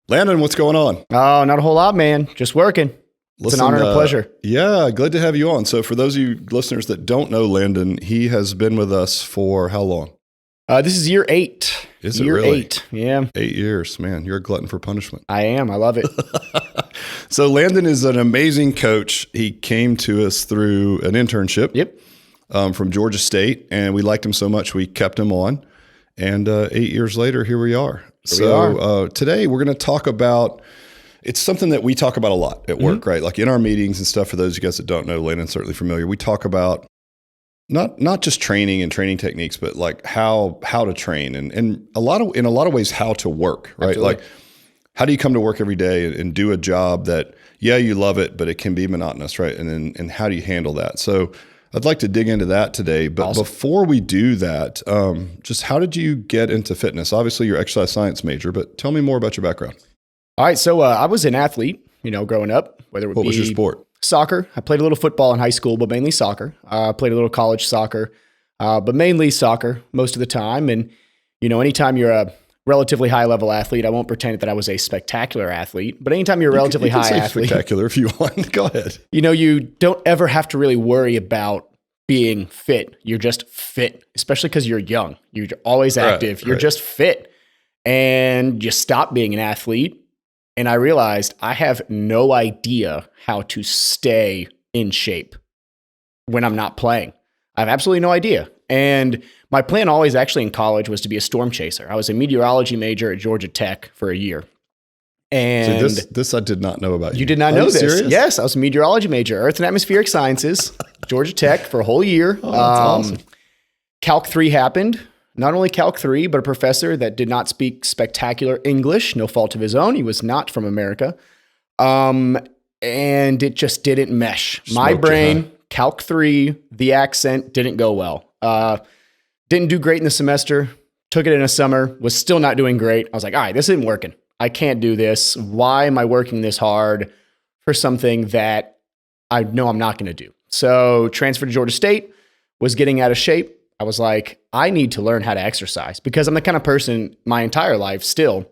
Landon, what's going on? Oh, not a whole lot, man. Just working. It's an honor and a pleasure. Yeah, glad to have you on. So for those of you listeners that don't know Landon, he has been with us for how long? This is year 8. Is year it really? 8. Yeah. 8 years. Man, you're a glutton for punishment. I am. I love it. So Landon is an amazing coach. He came to us through an internship from Georgia State, and we liked him so much we kept him on. And 8 years later, here we are. Today we're going to talk about, it's something that we talk about a lot at work, right? Like in our meetings and stuff. For those of you guys that don't know, Landon's certainly familiar. We talk about not just training and training techniques, but like how to train and in a lot of ways how to work, right? Absolutely. Like how do you come to work every day and do a job that, yeah, you love it, but it can be monotonous, right? And how do you handle that? So I'd like to dig into that today. But Before we do that, just how did you get into fitness? Obviously, you're exercise science major, but tell me more about your background. All right. So I was an athlete, growing up, whether it What was your sport? Soccer. I played a little football in high school, but mainly soccer. I played a little college soccer, but mainly soccer most of the time. And, anytime you're a relatively high level athlete, I won't pretend that I was a spectacular athlete, but anytime you're a relatively high athlete, spectacular if you want, go ahead. You don't ever have to really worry about being fit. You're just fit, especially because you're young. You're always active. You're just fit. And you stop being an athlete. And I realized I have no idea how to stay in shape when I'm not playing. I have absolutely no idea. And my plan always actually in college was to be a storm chaser. I was a meteorology major at Georgia Tech for a year. And so this I did not know about you. You did not know this? Serious? Yes, I was a meteorology major, Earth and Atmospheric Sciences, Georgia Tech for a whole year. Oh, that's awesome. Calc 3 happened. Not only Calc 3, but a professor that did not speak spectacular English, no fault of his own. He was not from America. And it just didn't mesh. My brain, Calc 3, the accent didn't go well. Didn't do great in the semester. Took it in a summer. Was still not doing great. I was like, all right, this isn't working. I can't do this. Why am I working this hard for something that I know I'm not going to do? So transferred to Georgia State, was getting out of shape. I was like, I need to learn how to exercise because I'm the kind of person my entire life still,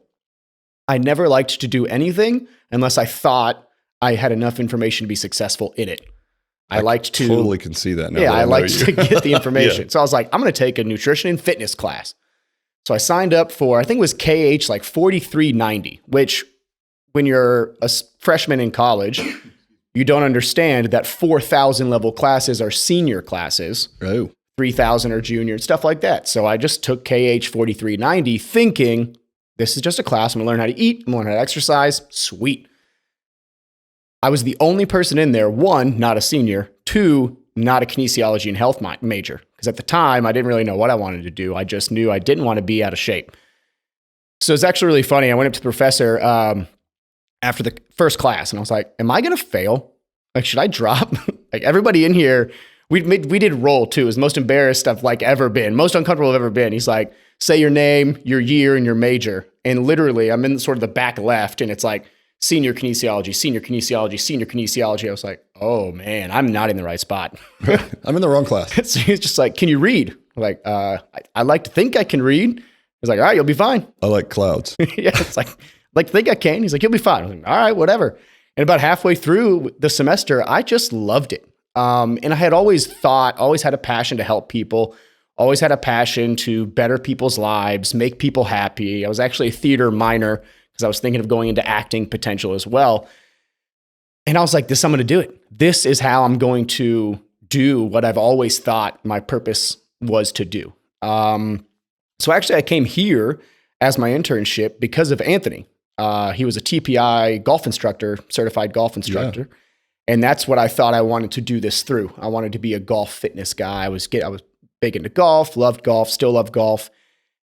I never liked to do anything unless I thought I had enough information to be successful in it. I liked to totally can see that now. Yeah, I liked to get the information. So I was like, I'm going to take a nutrition and fitness class. So I signed up for, I think it was KH like $43.90, which when you're a freshman in college, you don't understand that 4,000 level classes are senior classes. Oh. 3,000 are junior, stuff like that. So I just took KH $43.90 thinking this is just a class. I'm going to learn how to eat. I'm going to learn how to exercise. Sweet. I was the only person in there, 1, not a senior, 2, not a kinesiology and health major. Because at the time, I didn't really know what I wanted to do. I just knew I didn't want to be out of shape. So it's actually really funny. I went up to the professor after the first class and I was like, am I going to fail? Like, should I drop? Like everybody in here, we did roll too. It was the most embarrassed I've ever been, most uncomfortable I've ever been. He's like, say your name, your year, and your major. And literally, I'm in sort of the back left, and it's like senior kinesiology, senior kinesiology, senior kinesiology. I was like, oh man, I'm not in the right spot. I'm in the wrong class. So he's just like, can you read? I'm like, I like to think I can read. He's like, all right, you'll be fine. I like clouds. Yeah, it's like to think I can. He's like, you'll be fine. I was like, all right, whatever. And about halfway through the semester, I just loved it. And I had always had a passion to help people, always had a passion to better people's lives, make people happy. I was actually a theater minor because I was thinking of going into acting potential as well. And I was like, I'm going to do it. This is how I'm going to do what I've always thought my purpose was to do. So actually I came here as my internship because of Anthony. He was a TPI golf instructor, certified golf instructor. Yeah. And that's what I thought I wanted to do this through. I wanted to be a golf fitness guy. I was big into golf, loved golf, still love golf.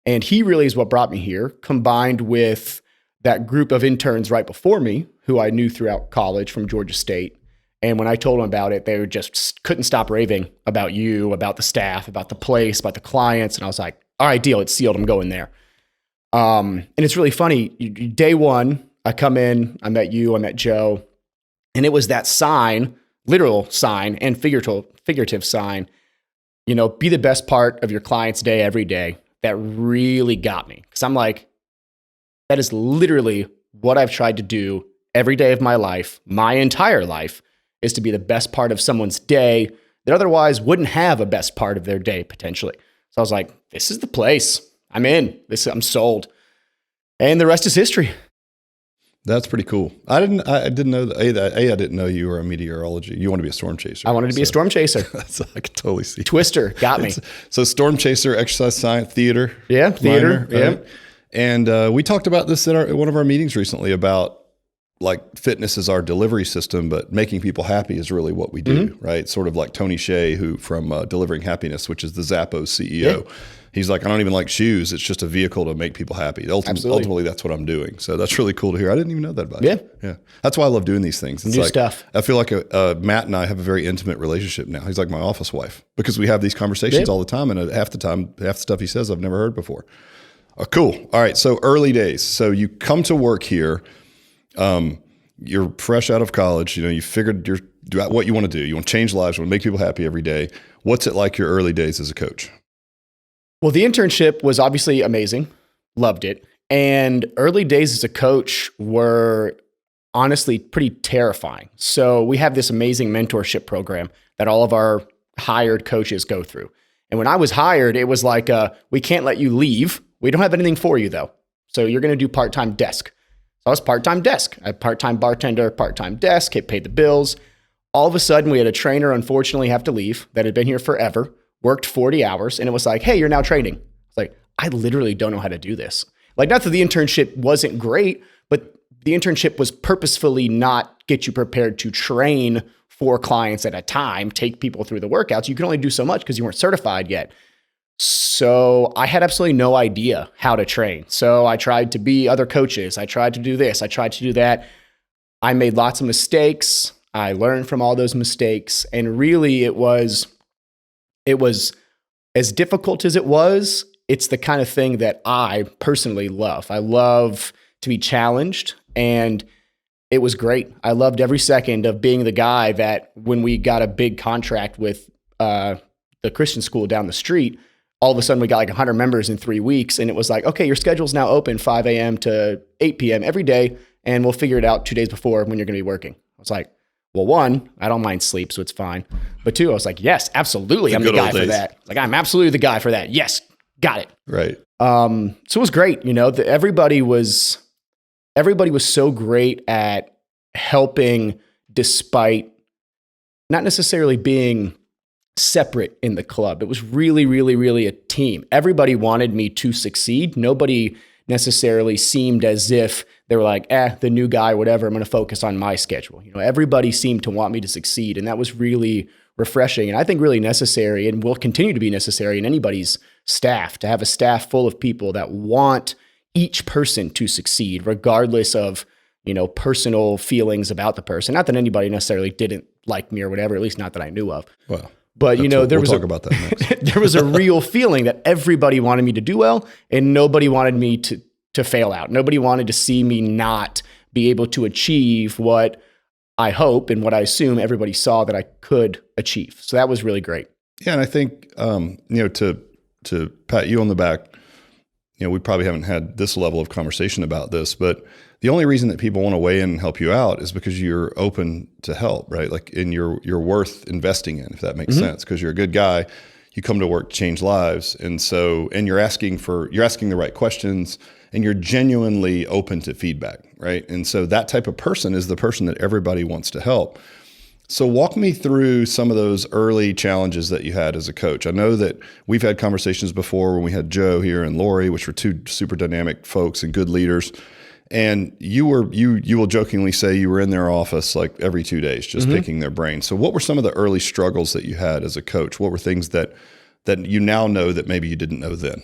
And he really is what brought me here, combined with that group of interns right before me, who I knew throughout college from Georgia State. And when I told them about it, they just couldn't stop raving about you, about the staff, about the place, about the clients. And I was like, all right, deal, it's sealed. I'm going there. And it's really funny. Day one, I come in, I met you, I met Joe. And it was that sign, literal sign and figurative sign, be the best part of your client's day every day. That really got me. Because I'm like, that is literally what I've tried to do every day of my life, my entire life, is to be the best part of someone's day that otherwise wouldn't have a best part of their day potentially. So I was like, this is the place. I'm in. I'm sold. And the rest is history. That's pretty cool. I didn't know that. I didn't know you were a meteorology. You want to be a storm chaser. I wanted to be a storm chaser. I could totally see. Twister got me. So storm chaser, exercise science, theater. Yeah, theater. Minor, right? And we talked about this at one of our meetings recently about like fitness is our delivery system, but making people happy is really what we do, right? Sort of like Tony Hsieh, who from Delivering Happiness, which is the Zappos CEO. Yeah. He's like, I don't even like shoes. It's just a vehicle to make people happy. Ultimately, that's what I'm doing. So that's really cool to hear. I didn't even know that about you. Yeah. That's why I love doing these things. It's new stuff. I feel like Matt and I have a very intimate relationship now. He's like my office wife because we have these conversations all the time. And half the stuff he says I've never heard before. Cool. All right. So early days. So you come to work here. You're fresh out of college. You figured what you want to do. You want to change lives. You want to make people happy every day. What's it like your early days as a coach? Well, the internship was obviously amazing. Loved it. And early days as a coach were honestly pretty terrifying. So we have this amazing mentorship program that all of our hired coaches go through. And when I was hired, it was like, we can't let you leave. We don't have anything for you though. So you're going to do part-time desk. So I was part-time desk. I had part-time bartender, part-time desk, it paid the bills. All of a sudden we had a trainer unfortunately have to leave that had been here forever. Worked 40 hours, and it was like, hey, you're now training. It's like, I literally don't know how to do this. Like, not that the internship wasn't great, but the internship was purposefully not get you prepared to train 4 clients at a time, take people through the workouts. You can only do so much because you weren't certified yet. So I had absolutely no idea how to train. So I tried to be other coaches. I tried to do this. I tried to do that. I made lots of mistakes. I learned from all those mistakes. And really, it was as difficult as it was, it's the kind of thing that I personally love. I love to be challenged, and it was great. I loved every second of being the guy that when we got a big contract with the Christian school down the street, all of a sudden we got like 100 members in 3 weeks, and it was like, okay, your schedule's now open 5 a.m. to 8 p.m. every day, and we'll figure it out 2 days before when you're going to be working. I was like, well, 1, I don't mind sleep, so it's fine. But 2, I was like, yes, absolutely, I'm the guy for that. Like, I'm absolutely the guy for that. Yes, got it. Right. So it was great. Everybody was so great at helping, despite not necessarily being separate in the club. It was really, really, really a team. Everybody wanted me to succeed. Nobody necessarily seemed as if they were like, the new guy, whatever, I'm going to focus on my schedule. Everybody seemed to want me to succeed. And that was really refreshing. And I think really necessary and will continue to be necessary in anybody's staff, to have a staff full of people that want each person to succeed, regardless of, personal feelings about the person. Not that anybody necessarily didn't like me or whatever, at least not that I knew of. Well, but we'll talk about that next. There was a real feeling that everybody wanted me to do well and nobody wanted me to fail out. Nobody wanted to see me not be able to achieve what I hope and what I assume everybody saw that I could achieve. So that was really great. Yeah. And I think, to pat you on the back, we probably haven't had this level of conversation about this, but the only reason that people want to weigh in and help you out is because you're open to help, right? Like, and you're worth investing in, if that makes sense, because you're a good guy. You come to work to change lives. And you're asking the right questions, and you're genuinely open to feedback, right? And so that type of person is the person that everybody wants to help. So walk me through some of those early challenges that you had as a coach. I know that we've had conversations before when we had Joe here and Lori, which were 2 super dynamic folks and good leaders. And you will jokingly say you were in their office like every 2 days, just picking their brain. So what were some of the early struggles that you had as a coach? What were things that you now know that maybe you didn't know then?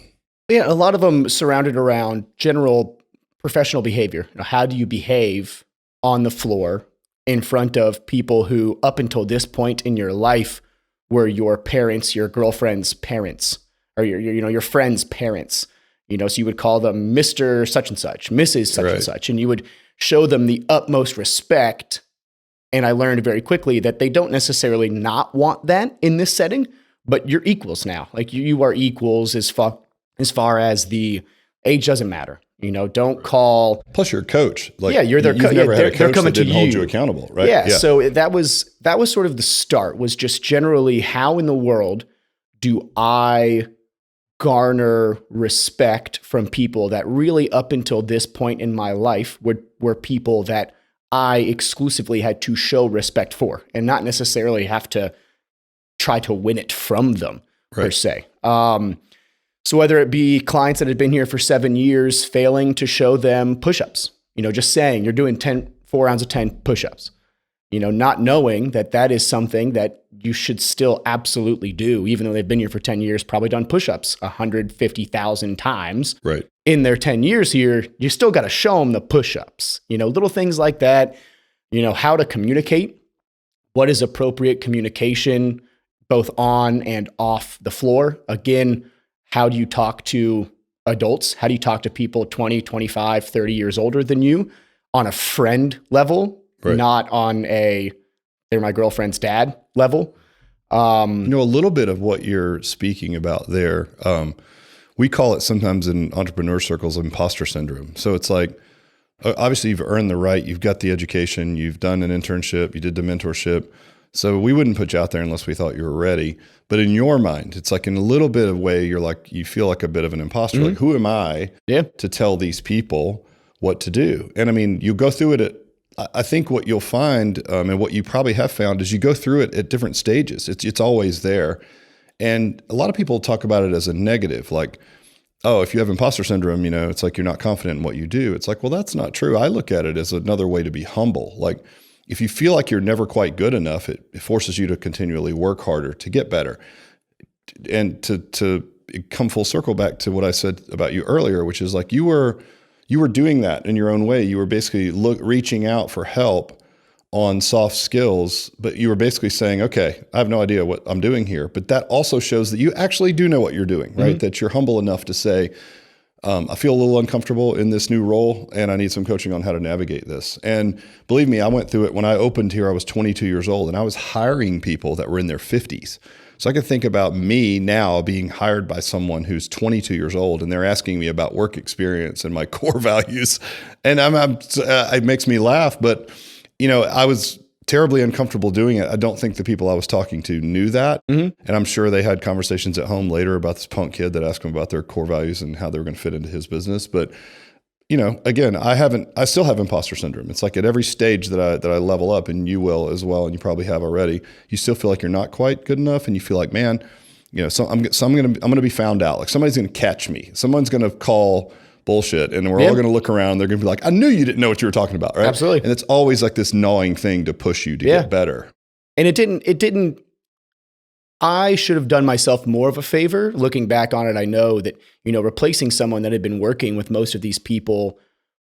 Yeah, a lot of them surrounded around general professional behavior. How do you behave on the floor in front of people who up until this point in your life were your parents, your girlfriend's parents, or your friend's parents? So you would call them Mr. such and such, Mrs. such and such, and you would show them the utmost respect. And I learned very quickly that they don't necessarily not want that in this setting, but you're equals now. Like you are equals as far as the age doesn't matter. Don't call. Plus, you're a coach. Like, yeah, you're their coach. You've never had a coach that didn't hold you you. accountable, right? Yeah. So that was sort of the start. Was just generally, how in the world do I garner respect from people that really, up until this point in my life, were people that I exclusively had to show respect for, and not necessarily have to try to win it from them, per se. So whether it be clients that had been here for 7 years, failing to show them push-ups, just saying you're doing 4 rounds of 10 push-ups, not knowing that is something that you should still absolutely do, even though they've been here for 10 years, probably done push-ups 150,000 times. Right. In their 10 years here, you still got to show them the push-ups, little things like that, how to communicate, what is appropriate communication, both on and off the floor. Again, how do you talk to adults? How do you talk to people 20, 25, 30 years older than you on a friend level, not on a, they're my girlfriend's dad level? A little bit of what you're speaking about there, we call it sometimes in entrepreneur circles imposter syndrome. So it's like, obviously you've earned the right, you've got the education, you've done an internship, you did the mentorship. So we wouldn't put you out there unless we thought you were ready. But in your mind, it's like in a little bit of way, you feel like a bit of an imposter. Like, who am I to tell these people what to do? And I mean, you go through it I think what you'll find, and what you probably have found, is you go through it at different stages. It's always there. And a lot of people talk about it as a negative, like, oh, if you have imposter syndrome, it's like you're not confident in what you do. It's like, well, that's not true. I look at it as another way to be humble. Like, if you feel like you're never quite good enough, it forces you to continually work harder to get better. And to come full circle back to what I said about you earlier, which is like you were doing that in your own way. You were basically reaching out for help on soft skills, but you were basically saying, okay, I have no idea what I'm doing here. But that also shows that you actually do know what you're doing, right? That you're humble enough to say, I feel a little uncomfortable in this new role, and I need some coaching on how to navigate this. And believe me, I went through it. When I opened here, I was 22 years old, and I was hiring people that were in their 50s. So I could think about me now being hired by someone who's 22 years old, and they're asking me about work experience and my core values. And it makes me laugh, but I was terribly uncomfortable doing it. I don't think the people I was talking to knew that. And I'm sure they had conversations at home later about this punk kid that asked them about their core values and how they were going to fit into his business. But, again, I still have imposter syndrome. It's like at every stage that I level up, and you will as well, and you probably have already, you still feel like you're not quite good enough. And you feel like, man, so I'm going to be found out. Like somebody's going to catch me. Someone's going to call bullshit, and we're all going to look around. They're going to be like, I knew you didn't know what you were talking about, right? Absolutely. And it's always like this gnawing thing to push you to get better. And it didn't, I should have done myself more of a favor. Looking back on it, I know that, replacing someone that had been working with most of these people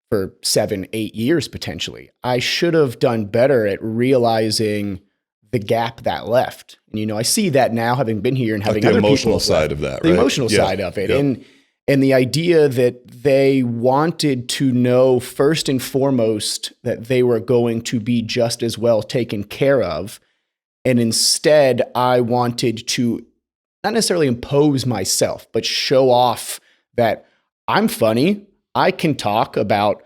for 7, 8 years, potentially, I should have done better at realizing the gap that left. And, I see that now, having been here and having like the other emotional people side of that, the right? emotional side of it. And the idea that they wanted to know first and foremost that they were going to be just as well taken care of. And instead, I wanted to not necessarily impose myself, but show off that I'm funny. I can talk about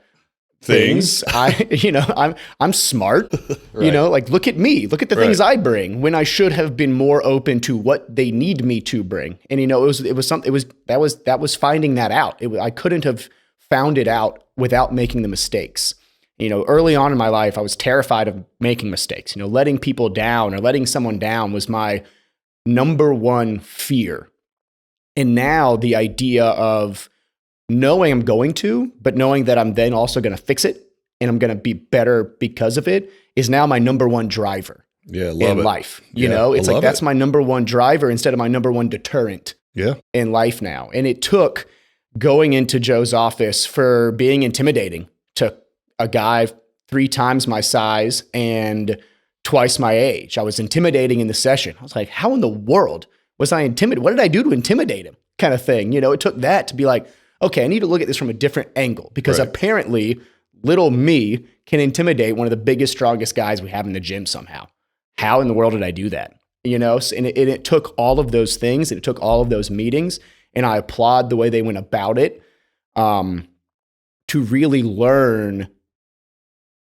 things. I'm smart. Right. Like, look at me. Look at the things I bring, when I should have been more open to what they need me to bring. And that was finding that out. I couldn't have found it out without making the mistakes. Early on in my life, I was terrified of making mistakes. Letting people down or letting someone down was my number one fear. And now the idea of knowing I'm going to, but knowing that I'm then also going to fix it and I'm going to be better because of it, is now my number one driver in life. It's like, that's my number one driver instead of my number one deterrent in life now. And it took going into Joe's office for being intimidating to a guy 3 times my size and twice my age. I was intimidating in the session. I was like, how in the world was I intimidated? What did I do to intimidate him? Kind of thing. It took that to be like, okay, I need to look at this from a different angle, because apparently little me can intimidate one of the biggest, strongest guys we have in the gym somehow. How in the world did I do that? And it took all of those things, and it took all of those meetings, and I applaud the way they went about it. to really learn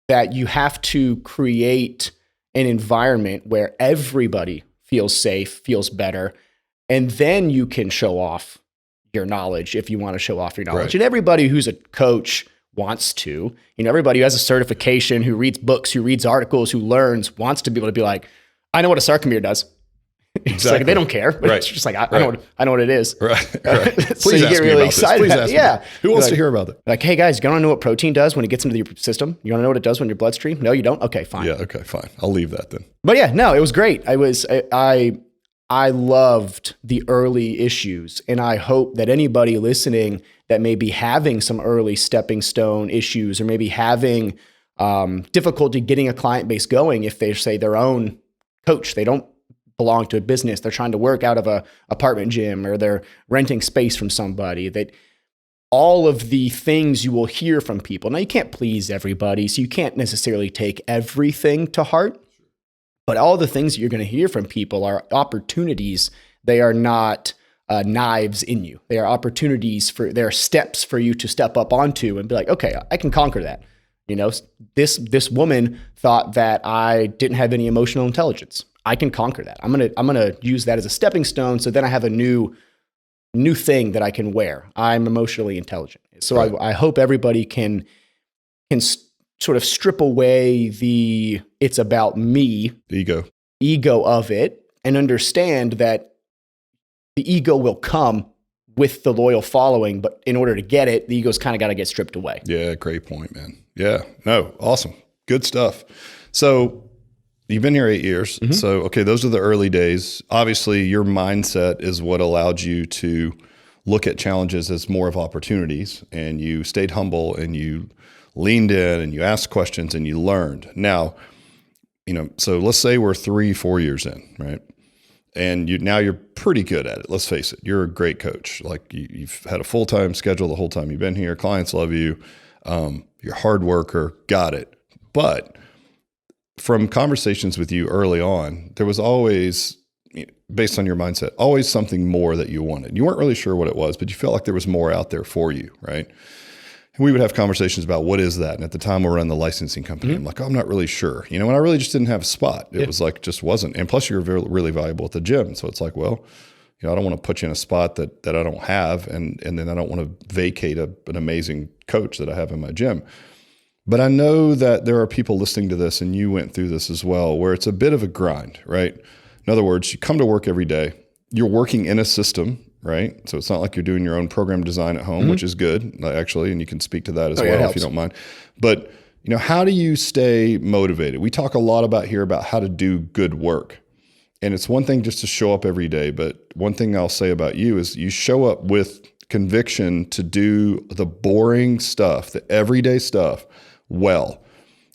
that you have to create an environment where everybody feels safe, feels better, and then you can show off your knowledge if you want to show off your knowledge. Right. And everybody who's a coach wants to. Everybody who has a certification, who reads books, who reads articles, who learns, wants to be able to be like, I know what a sarcomere does. It's exactly. Like they don't care, but it's just like I know what it is. Right. So please you get really excited. Please ask me. Who wants to hear about it? Like, hey guys, you want to know what protein does when it gets into your system? You want to know what it does when your bloodstream? No, you don't. Okay, fine. Yeah. Okay, fine. I'll leave that then. But yeah, no, it was great. I loved the early issues, and I hope that anybody listening that may be having some early stepping stone issues, or maybe having difficulty getting a client base going, if they say their own coach, they don't belong to a business, they're trying to work out of a apartment gym, or they're renting space from somebody, that all of the things you will hear from people. Now, you can't please everybody, so you can't necessarily take everything to heart, but all the things that you're going to hear from people are opportunities. They are not knives in you. They are opportunities they are steps for you to step up onto and be like, okay, I can conquer that. This woman thought that I didn't have any emotional intelligence. I can conquer that. I'm gonna use that as a stepping stone. So then I have a new thing that I can wear. I'm emotionally intelligent. So right. I hope everybody can sort of strip away the it's about me ego of it, and understand that the ego will come with the loyal following, but in order to get it, the ego's kind of got to get stripped away. Yeah, great point, man. Yeah, no, awesome. Good stuff. So you've been here 8 years. Mm-hmm. So, okay, those are the early days. Obviously, your mindset is what allowed you to look at challenges as more of opportunities, and you stayed humble, and you leaned in, and you asked questions, and you learned. Now, so let's say we're 3-4 years in, right? And now you're pretty good at it. Let's face it. You're a great coach. Like you've had a full-time schedule the whole time you've been here. Clients love you. You're a hard worker. Got it. But from conversations with you early on, there was always, based on your mindset, always something more that you wanted. You weren't really sure what it was, but you felt like there was more out there for you, right? And we would have conversations about what is that? And at the time we were in the licensing company. Mm-hmm. I'm like, I'm not really sure. And I really just didn't have a spot. It was like, just wasn't. And plus you're really valuable at the gym. So it's like, well, I don't want to put you in a spot that I don't have. And then I don't want to vacate an amazing coach that I have in my gym. But I know that there are people listening to this, and you went through this as well, where it's a bit of a grind, right? In other words, you come to work every day, you're working in a system, right? So it's not like you're doing your own program design at home, mm-hmm. which is good, actually, and you can speak to that as well if you don't mind. But how do you stay motivated? We talk a lot about how to do good work. And it's one thing just to show up every day, but one thing I'll say about you is you show up with conviction to do the boring stuff, the everyday stuff, well.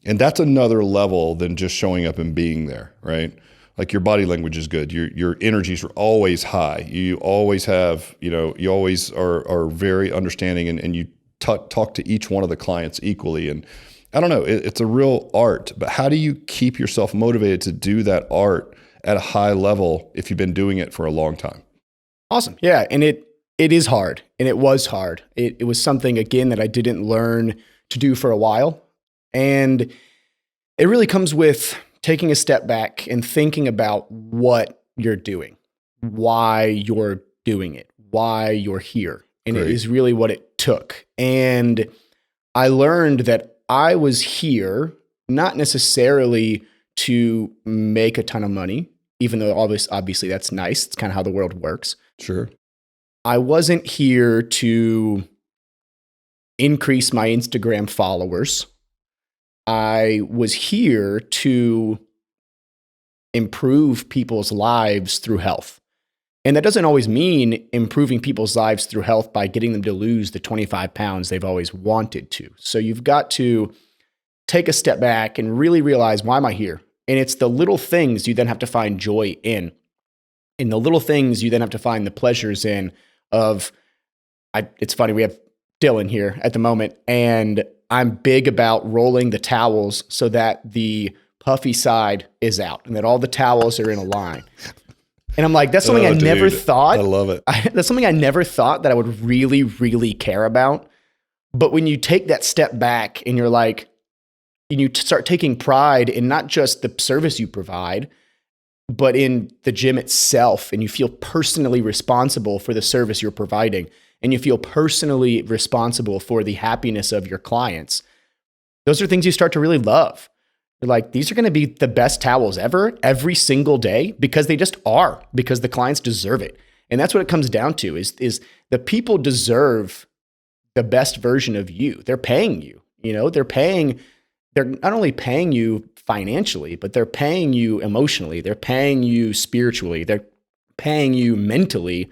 And that's another level than just showing up and being there, right? Like your body language is good. Your energies are always high. You always have, you always are very understanding, and you talk to each one of the clients equally. And I don't know, it's a real art, but how do you keep yourself motivated to do that art at a high level if you've been doing it for a long time? Awesome. Yeah. And it is hard, and it was hard. It was something, again, that I didn't learn to do for a while. And it really comes with taking a step back and thinking about what you're doing, why you're doing it, why you're here. And Great. It is really what it took. And I learned that I was here not necessarily to make a ton of money, even though obviously that's nice. It's kind of how the world works. Sure. I wasn't here to increase my Instagram followers. I was here to improve people's lives through health. And that doesn't always mean improving people's lives through health by getting them to lose the 25 pounds they've always wanted to. So you've got to take a step back and really realize, why am I here? And it's the little things you then have to find joy in. In the little things you then have to find the pleasures in it's funny, we have Dylan here at the moment, and I'm big about rolling the towels so that the puffy side is out and that all the towels are in a line. And I'm like, that's something never thought. I love it. That's something I never thought that I would really, really care about. But when you take that step back and you're like, and you start taking pride in not just the service you provide, but in the gym itself, and you feel personally responsible for the service you're providing, and you feel personally responsible for the happiness of your clients, those are things you start to really love. You're like, these are going to be the best towels ever, every single day, because they just are, because the clients deserve it. And that's what it comes down to is the people deserve the best version of you. They're paying you, they're not only paying you financially, but they're paying you emotionally. They're paying you spiritually. They're paying you mentally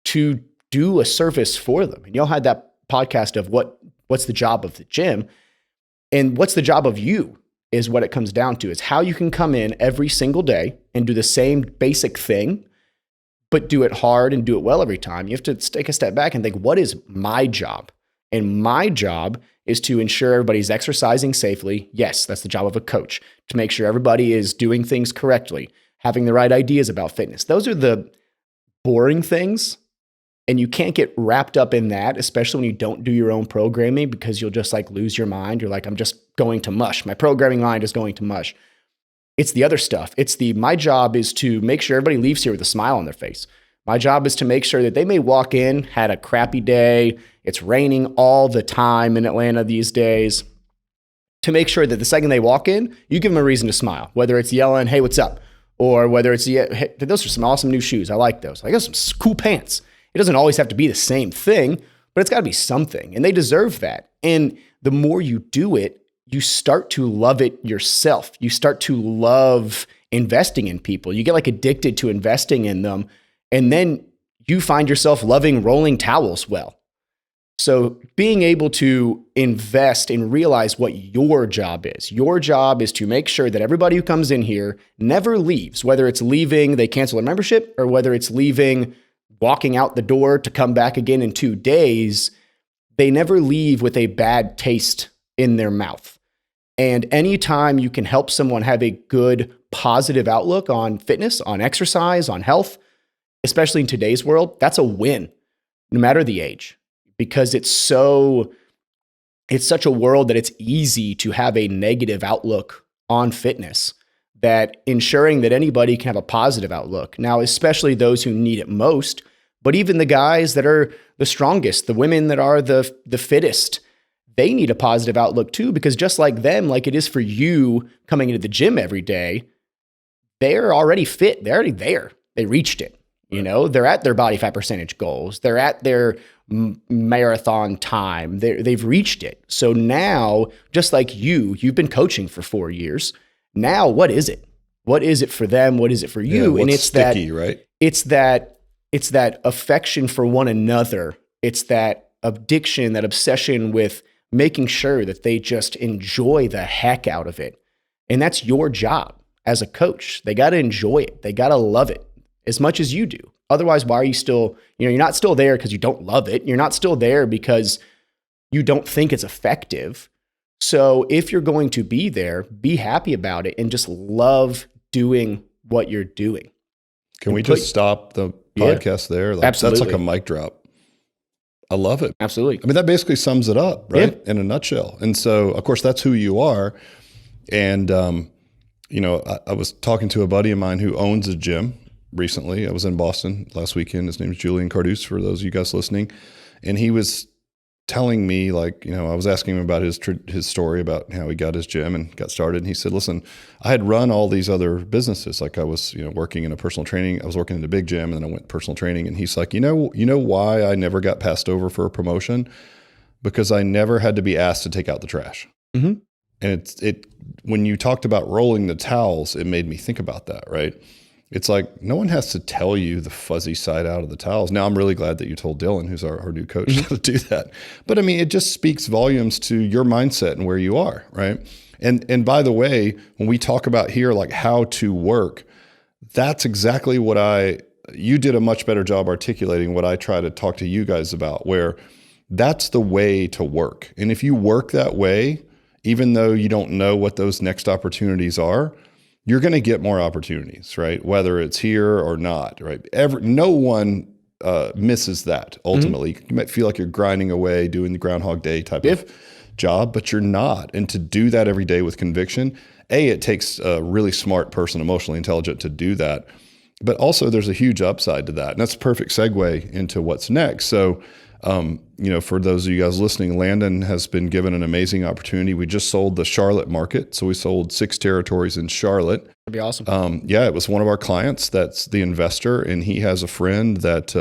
to do a service for them. And y'all had that podcast of what's the job of the gym, and what's the job of you is what it comes down to. Is how you can come in every single day and do the same basic thing, but do it hard and do it well every time. You have to take a step back and think, what is my job? And my job is to ensure everybody's exercising safely. Yes, that's the job of a coach, to make sure everybody is doing things correctly, having the right ideas about fitness. Those are the boring things. And you can't get wrapped up in that, especially when you don't do your own programming, because you'll just like lose your mind. You're like, I'm just going to mush. My programming mind is going to mush. It's the other stuff. My job is to make sure everybody leaves here with a smile on their face. My job is to make sure that they may walk in, had a crappy day. It's raining all the time in Atlanta these days. To make sure that the second they walk in, you give them a reason to smile, whether it's yelling, hey, what's up? Or whether it's, hey, those are some awesome new shoes. I like those. I got some cool pants. It doesn't always have to be the same thing, but it's got to be something. And they deserve that. And the more you do it, you start to love it yourself. You start to love investing in people. You get like addicted to investing in them. And then you find yourself loving rolling towels well. So being able to invest and realize what your job is to make sure that everybody who comes in here never leaves, whether it's leaving, they cancel their membership, or whether it's leaving, walking out the door to come back again in 2 days, they never leave with a bad taste in their mouth. And anytime you can help someone have a good, positive outlook on fitness, on exercise, on health, especially in today's world, that's a win, no matter the age, because it's such a world that it's easy to have a negative outlook on fitness, that ensuring that anybody can have a positive outlook. Now, especially those who need it most, but even the guys that are the strongest, the women that are the fittest, they need a positive outlook too, because just like them, like it is for you coming into the gym every day, they're already fit. They're already there. They reached it. They're at their body fat percentage goals. They're at their marathon time. They've reached it. So now, just like you've been coaching for 4 years. Now, what is it? What is it for them? What is it for you? Yeah, and it's sticky, right? It's that affection for one another. It's that addiction, that obsession with making sure that they just enjoy the heck out of it. And that's your job as a coach. They got to enjoy it. They got to love it as much as you do. Otherwise, why are you still, you're not still there because you don't love it. You're not still there because you don't think it's effective. So if you're going to be there, be happy about it and just love doing what you're doing. Can we just stop the podcast there? Absolutely. That's like a mic drop. I love it. Absolutely. I mean, that basically sums it up, right? In a nutshell. And so, of course, that's who you are. And, I was talking to a buddy of mine who owns a gym recently. I was in Boston last weekend. His name is Julian Carduce, for those of you guys listening. And he was telling me, I was asking him about his story about how he got his gym and got started. And he said, listen, I had run all these other businesses. Like I was, working in a personal training. I was working in a big gym and then I went to personal training. And he's like, you know why I never got passed over for a promotion? Because I never had to be asked to take out the trash. Mm-hmm. And when you talked about rolling the towels, it made me think about that, right? It's like, no one has to tell you the fuzzy side out of the towels. Now, I'm really glad that you told Dylan, who's our new coach, how to do that. But I mean, it just speaks volumes to your mindset and where you are, right? And by the way, when we talk about here, like how to work, that's exactly what you did a much better job articulating what I try to talk to you guys about, where that's the way to work. And if you work that way, even though you don't know what those next opportunities are, you're going to get more opportunities, right? Whether it's here or not, right? No one misses that ultimately. You might feel like you're grinding away, doing the Groundhog Day type of job, but you're not. And to do that every day with conviction, it takes a really smart person, emotionally intelligent, to do that. But also there's a huge upside to that. And that's a perfect segue into what's next. So, for those of you guys listening, Landon has been given an amazing opportunity. We just sold the Charlotte market. So we sold 6 territories in Charlotte. That'd be awesome. It was one of our clients that's the investor, and he has a friend that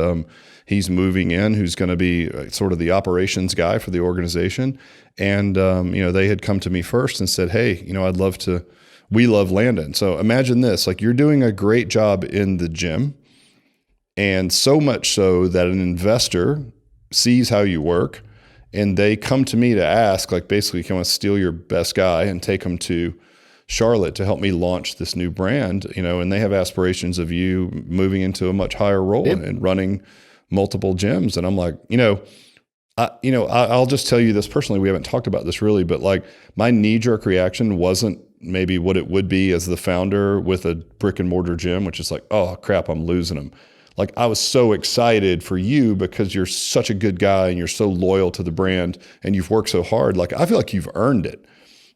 he's moving in who's going to be sort of the operations guy for the organization. And, they had come to me first and said, hey, we love Landon. So imagine this, like you're doing a great job in the gym, and so much so that an investor sees how you work, and they come to me to ask, like, basically, can I steal your best guy and take him to Charlotte to help me launch this new brand, and they have aspirations of you moving into a much higher role and running multiple gyms. And I'm like, I'll just tell you this personally, we haven't talked about this really, but like my knee-jerk reaction wasn't maybe what it would be as the founder with a brick and mortar gym, which is like, oh crap, I'm losing them. Like I was so excited for you because you're such a good guy and you're so loyal to the brand and you've worked so hard. Like I feel like you've earned it.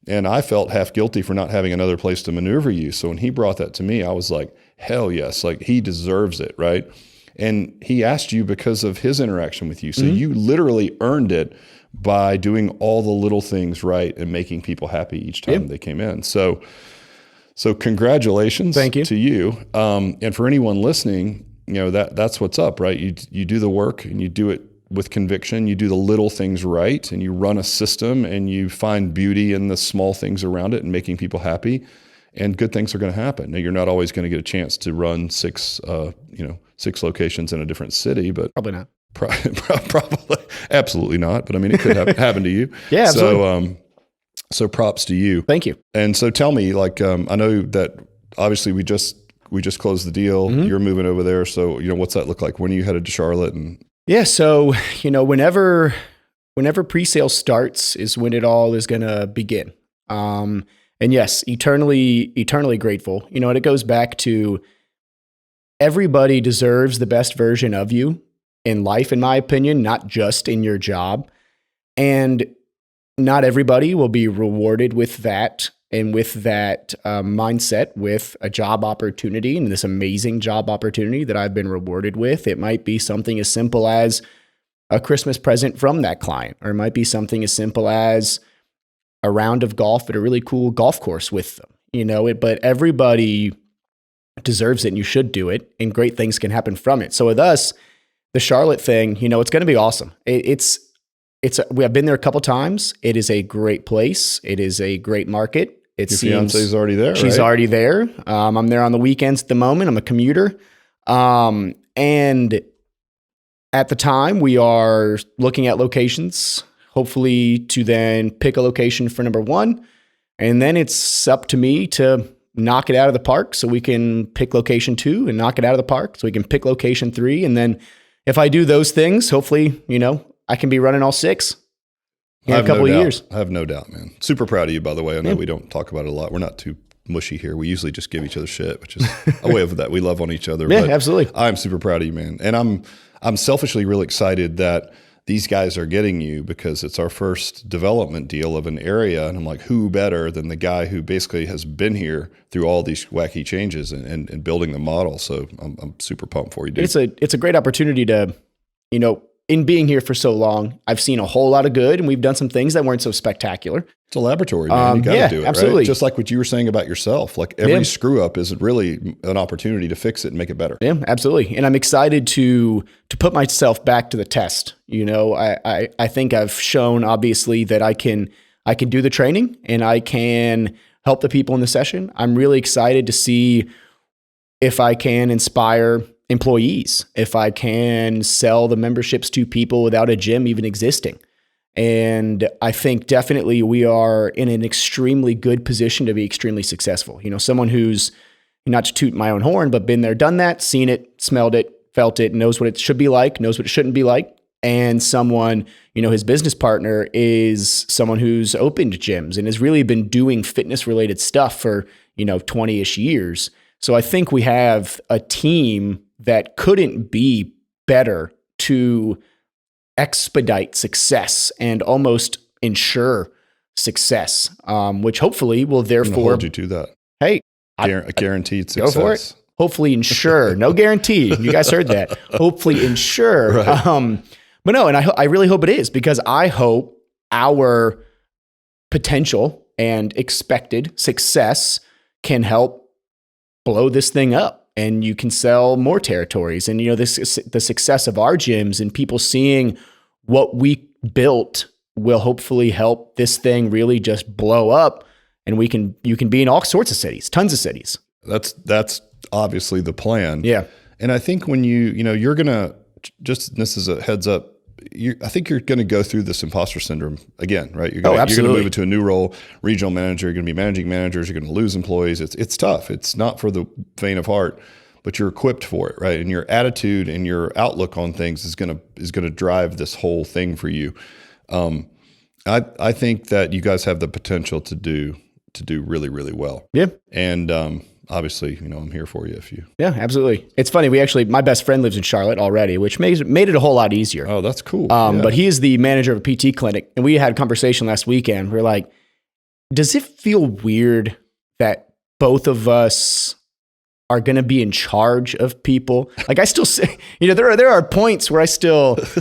And I felt half guilty for not having another place to maneuver you. So when he brought that to me, I was like, hell yes, like he deserves it, right? And he asked you because of his interaction with you. So you literally earned it by doing all the little things right and making people happy each time they came in. So congratulations to you. And for anyone listening, that's what's up, right? You do the work and you do it with conviction. You do the little things right, and you run a system, and you find beauty in the small things around it and making people happy, and good things are going to happen. Now, you're not always going to get a chance to run 6 locations in a different city, but probably not. Probably, absolutely not. But I mean, it could happen to you. Yeah, absolutely. So props to you. Thank you. And so tell me, like, I know that obviously we just closed the deal. You're moving over there. So, what's that look like? When are you headed to Charlotte? And yeah, so, whenever pre-sale starts is when it all is going to begin. And yes, eternally grateful. And it goes back to everybody deserves the best version of you in life, in my opinion, not just in your job. And not everybody will be rewarded with that and with that mindset, with a job opportunity and this amazing job opportunity that I've been rewarded with. It might be something as simple as a Christmas present from that client, or it might be something as simple as a round of golf at a really cool golf course with them. But everybody deserves it, and you should do it, and great things can happen from it. So with us, the Charlotte thing, it's going to be awesome. We have been there a couple times. It is a great place. It is a great market. Your fiance's already there, She's already there. I'm there on the weekends at the moment. I'm a commuter. And at the time, we are looking at locations, hopefully to then pick a location for number 1. And then it's up to me to knock it out of the park so we can pick location 2 and knock it out of the park so we can pick location 3. And then if I do those things, hopefully, I can be running all 6 in a couple of years. I have no doubt, man. Super proud of you, by the way. I know we don't talk about it a lot. We're not too mushy here. We usually just give each other shit, which is a way of that. We love on each other. Yeah, but absolutely. I'm super proud of you, man. And I'm selfishly really excited that these guys are getting you, because it's our first development deal of an area. And I'm like, who better than the guy who basically has been here through all these wacky changes and building the model. So I'm super pumped for you, dude. It's a great opportunity to, in being here for so long, I've seen a whole lot of good, and we've done some things that weren't so spectacular. It's a laboratory, man. You got to do it, absolutely. Right? Just like what you were saying about yourself. Like every screw up is really an opportunity to fix it and make it better. Yeah, absolutely. And I'm excited to put myself back to the test. I think I've shown obviously that I can do the training and I can help the people in the session. I'm really excited to see if I can inspire employees, if I can sell the memberships to people without a gym even existing. And I think definitely we are in an extremely good position to be extremely successful. Someone who's, not to toot my own horn, but been there, done that, seen it, smelled it, felt it, knows what it should be like, knows what it shouldn't be like. And someone, his business partner is someone who's opened gyms and has really been doing fitness related stuff for, 20-ish years. So I think we have a team that couldn't be better to expedite success and almost ensure success, which hopefully will therefore hold you to that. Hey, a guaranteed success. Go for it. Hopefully ensure, no guarantee. You guys heard that. Hopefully ensure. Right. But no, and I really hope it is, because I hope our potential and expected success can help blow this thing up, and you can sell more territories. And, the success of our gyms and people seeing what we built will hopefully help this thing really just blow up. And you can be in all sorts of cities, tons of cities. That's obviously the plan. Yeah. And I think when you're going to, just this is a heads up, I think you're going to go through this imposter syndrome again, right? You're going to move into a new role, regional manager. You're going to be managing managers. You're going to lose employees. It's tough. It's not for the faint of heart, but you're equipped for it, right? And your attitude and your outlook on things is going to drive this whole thing for you. I think that you guys have the potential to do really, really well. Yeah. And obviously, I'm here for you if you. Yeah, absolutely. It's funny. My best friend lives in Charlotte already, which made it a whole lot easier. Oh, that's cool. But he is the manager of a PT clinic, and we had a conversation last weekend. We're like, does it feel weird that both of us are going to be in charge of people? Like, I still say, there are points where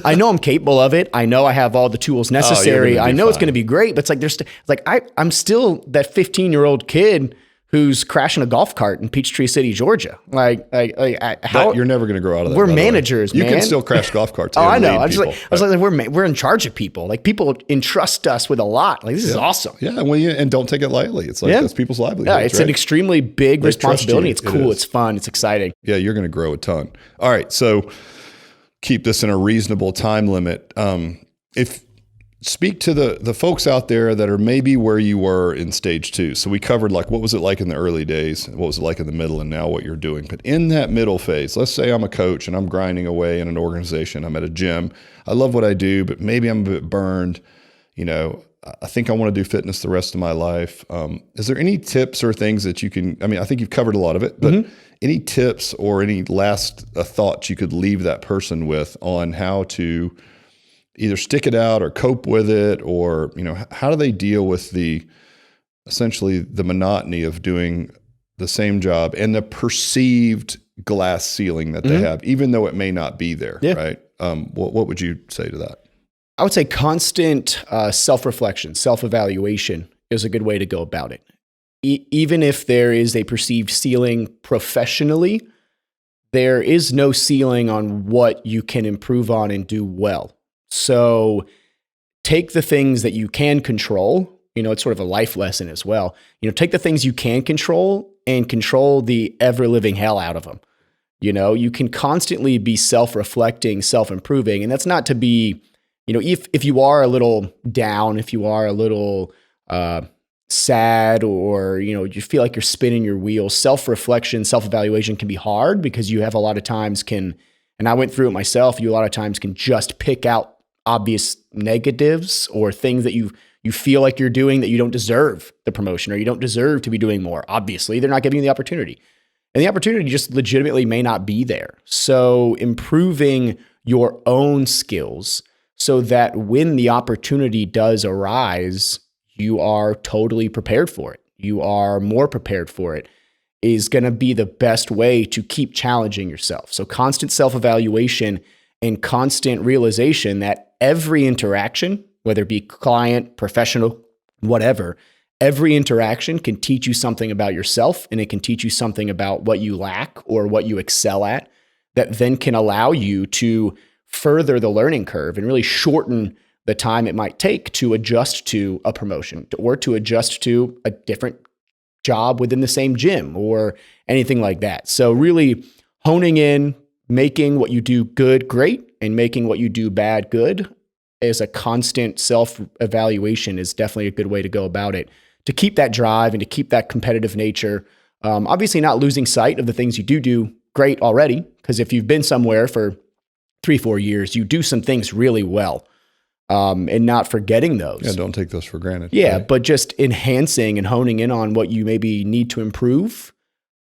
I know I'm capable of it. I know I have all the tools necessary. I know it's going to be great, but it's like, I'm still that 15-year-old kid who's crashing a golf cart in Peachtree City, Georgia. How you're never going to grow out of that. We're managers, man. You can still crash golf carts. Oh, I know. I was like, we're in charge of people. Like, people entrust us with a lot. Like, this is awesome. Yeah, and don't take it lightly. It's like that's people's livelihood. Yeah, it's an extremely big responsibility. It's cool. It's fun. It's exciting. Yeah, you're going to grow a ton. All right, so keep this in a reasonable time limit. Speak to the folks out there that are maybe where you were in stage 2. So we covered what was it like in the early days, what was it like in the middle, and now what you're doing. But in that middle phase, let's say I'm a coach and I'm grinding away in an organization. I'm at a gym. I love what I do, but maybe I'm a bit burned. I think I want to do fitness the rest of my life. Is there any tips or things that you can, I think you've covered a lot of it, but any tips or any last thoughts you could leave that person with on how to either stick it out or cope with it, or, how do they deal with essentially the monotony of doing the same job and the perceived glass ceiling that they have, even though it may not be there, right? What would you say to that? I would say constant self-reflection, self-evaluation is a good way to go about it. Even if there is a perceived ceiling professionally, there is no ceiling on what you can improve on and do well. So take the things that you can control. It's sort of a life lesson as well. Take the things you can control and control the ever-living hell out of them. You can constantly be self-reflecting, self-improving. And that's not to be, if you are a little down, if you are a little sad, or, you feel like you're spinning your wheels, self-reflection, self-evaluation can be hard, because you have a lot of times and I went through it myself, you a lot of times can just pick out obvious negatives or things that you feel like you're doing that you don't deserve the promotion, or you don't deserve to be doing more. Obviously, they're not giving you the opportunity. And the opportunity just legitimately may not be there. So improving your own skills so that when the opportunity does arise, you are totally prepared for it. You are more prepared for it, is going to be the best way to keep challenging yourself. So constant self-evaluation and constant realization that every interaction, whether it be client, professional, whatever, every interaction can teach you something about yourself, and it can teach you something about what you lack or what you excel at, that then can allow you to further the learning curve and really shorten the time it might take to adjust to a promotion or to adjust to a different job within the same gym or anything like that. So really honing in, making what you do good, great, and making what you do bad, good, as a constant self-evaluation is definitely a good way to go about it, to keep that drive and to keep that competitive nature. Obviously not losing sight of the things you do great already, because if you've been somewhere for 3-4 years, you do some things really well, and not forgetting those. Yeah, don't take those for granted. Yeah, right? but just enhancing and honing in on what you maybe need to improve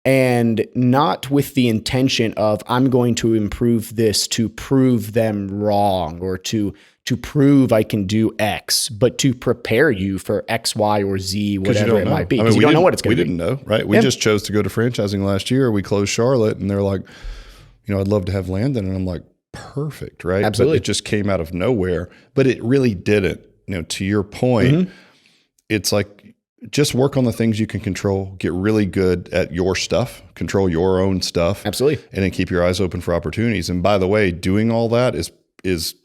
and not with the intention of I'm going to improve this to prove them wrong or to prove I can do X, but to prepare you for X, Y, or Z, whatever it might be. Because you don't know what it's going to be. We didn't know, right? We just chose to go to franchising last year. We closed Charlotte, and they're like, I'd love to have Landon. And I'm like, perfect, right? Absolutely. But it just came out of nowhere. But it really didn't. To your point, it's like just work on the things you can control, get really good at your stuff, control your own stuff. Absolutely. And then keep your eyes open for opportunities. And by the way, doing all that is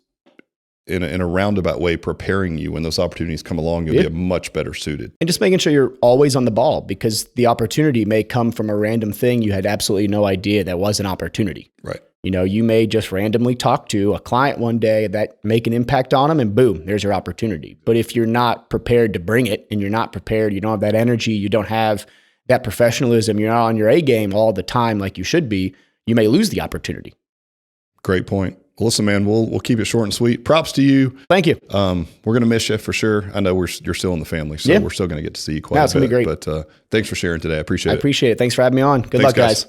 in a roundabout way preparing you when those opportunities come along. You'll be much better suited. And just making sure you're always on the ball, because the opportunity may come from a random thing you had absolutely no idea that was an opportunity. Right. You may just randomly talk to a client one day that make an impact on them, and boom, there's your opportunity. But if you're not prepared to bring it, and you're not prepared, you don't have that energy, you don't have that professionalism, you're not on your A game all the time like you should be, you may lose the opportunity. Great point. Well, listen, man, we'll keep it short and sweet. Props to you. Thank you. We're going to miss you for sure. I know you're still in the family, so we're still going to get to see you quite a bit. It's going to be great. But thanks for sharing today. I appreciate it. Thanks for having me on. Good luck, guys.